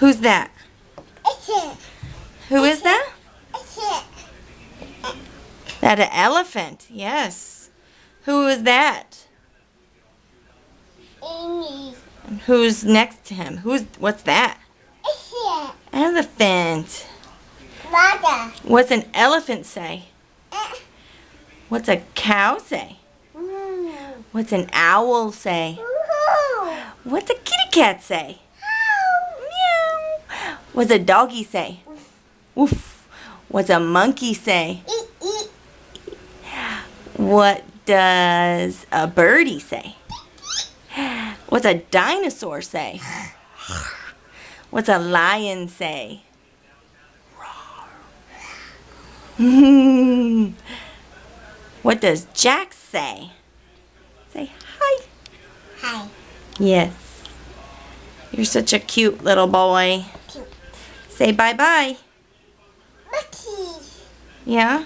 Who's that? It's it. Who is that? It's it. That an elephant. Yes. Who is that? Amy. And who's next to him? What's that? It's it. Elephant. Mother. What's an elephant say? Uh, What's a cow say? mm. What's an owl say? Woohoo. What's a kitty cat say? Meow. What's a doggy say? Woof. What's a monkey say? Eat, eat. What does a birdie say? What's a dinosaur say? What's a lion say? What does Jack say? Say hi. Hi. Yes. You're such a cute little boy. Cute. Say bye-bye. Monkey. Yeah?